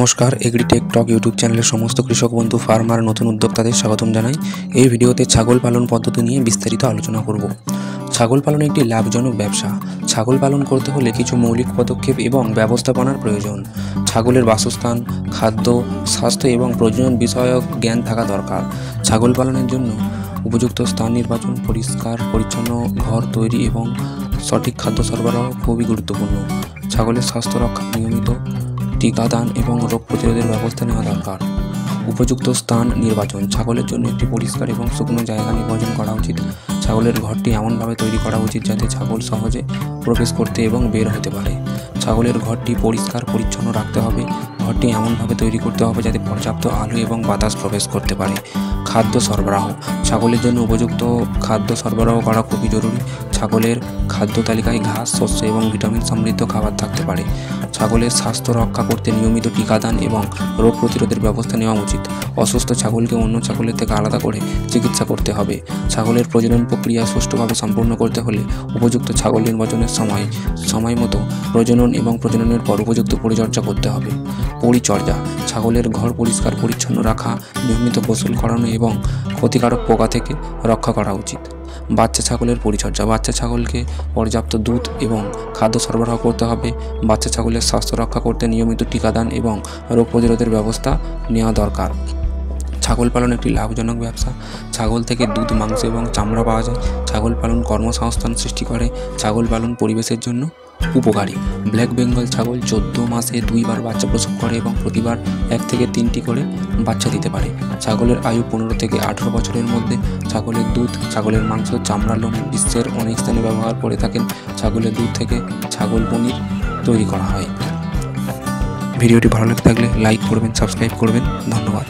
নমস্কার, এগ্রিটেক টক ইউটিউব চ্যানেলের সমস্ত কৃষক বন্ধু ফার্মার নতুন উদ্যোক্তাদের স্বাগতম জানাই। এই ভিডিওতে ছাগল পালন পদ্ধতি নিয়ে বিস্তারিত আলোচনা করব। ছাগল পালন একটি লাভজনক ব্যবসা। ছাগল পালন করতে হলে কিছু মৌলিক পদক্ষেপ এবং ব্যবস্থাপনার প্রয়োজন। ছাগলের বাসস্থান, খাদ্য, স্বাস্থ্য এবং প্রজনন বিষয়ক জ্ঞান থাকা দরকার। ছাগল পালনের জন্য উপযুক্ত স্থান নির্বাচন, পরিষ্কার পরিচ্ছন্ন ঘর তৈরি এবং সঠিক খাদ্য সরবরাহ খুবই গুরুত্বপূর্ণ। ছাগলের স্বাস্থ্য রক্ষা, নিয়মিত টিকাদান এবং রোগ প্রতিরোধের ব্যবস্থা নেওয়া দরকার। উপযুক্ত স্থান নির্বাচন, ছাগলের জন্য একটি পরিষ্কার এবং শুকনো জায়গা নির্বাচন করা উচিত। ছাগলের ঘরটি এমনভাবে তৈরি করা উচিত যাতে ছাগল সহজে প্রবেশ করতে এবং বের হতে পারে। ছাগলের ঘরটি পরিষ্কার পরিচ্ছন্ন রাখতে হবে। ঘরটি এমনভাবে তৈরি করতে হবে যাতে পর্যাপ্ত আলো এবং বাতাস প্রবেশ করতে পারে। খাদ্য সরবরাহ, ছাগলের জন্য উপযুক্ত খাদ্য সরবরাহ করা খুবই জরুরি। ছাগলের খাদ্য তালিকায় ঘাস, শস্য এবং ভিটামিন সমৃদ্ধ খাবার থাকতে পারে। ছাগলের স্বাস্থ্য রক্ষা করতে নিয়মিত টিকাদান এবং রোগ প্রতিরোধের ব্যবস্থা নেওয়া উচিত। অসুস্থ ছাগলকে অন্য ছাগলের থেকে আলাদা করে চিকিৎসা করতে হবে। ছাগলের প্রজনন প্রক্রিয়া সুষ্ঠুভাবে সম্পূর্ণ করতে হলে উপযুক্ত ছাগল নির্বাচনের সময় মতো প্রজনন এবং প্রজননের পর উপযুক্ত পরিচর্যা করতে হবে। পরিচর্যা, ছাগলের ঘর পরিষ্কার পরিচ্ছন্ন রাখা, নিয়মিত গোসল করানো এবং ক্ষতিকারক পোকা থেকে রক্ষা করা উচিত। বাচ্চা ছাগলের পরিচর্যা, বাচ্চা ছাগলকে পর্যাপ্ত দুধ এবং খাদ্য সরবরাহ করতে হবে। বাচ্চা ছাগলের স্বাস্থ্য রক্ষা করতে নিয়মিত টিকাদান এবং রোগ প্রতিরোধের ব্যবস্থা নেওয়া দরকার। ছাগল পালন একটি লাভজনক ব্যবসা। ছাগল থেকে দুধ, মাংস এবং চামড়া পাওয়া যায়। ছাগল পালন কর্মসংস্থান সৃষ্টি করে। ছাগল পালন পরিবেশের জন্য উপকারী। ব্ল্যাক বেঙ্গল ছাগল 14 মাসে 2 বার বাচ্চা প্রসব করে এবং প্রতিবার 1 থেকে 3টি করে বাচ্চা দিতে পারে। ছাগলের আয়ু 15 থেকে 18 বছরের মধ্যে। ছাগলের দুধ, ছাগলের মাংস, চামড়া, লোম বিশ্বের অনেক স্থানে ব্যবহার করে থাকেন। ছাগলের দুধ থেকে ছাগল পনির তৈরি করা হয়। ভিডিওটি ভালো লেগে থাকলে লাইক করবেন, সাবস্ক্রাইব করবেন। ধন্যবাদ।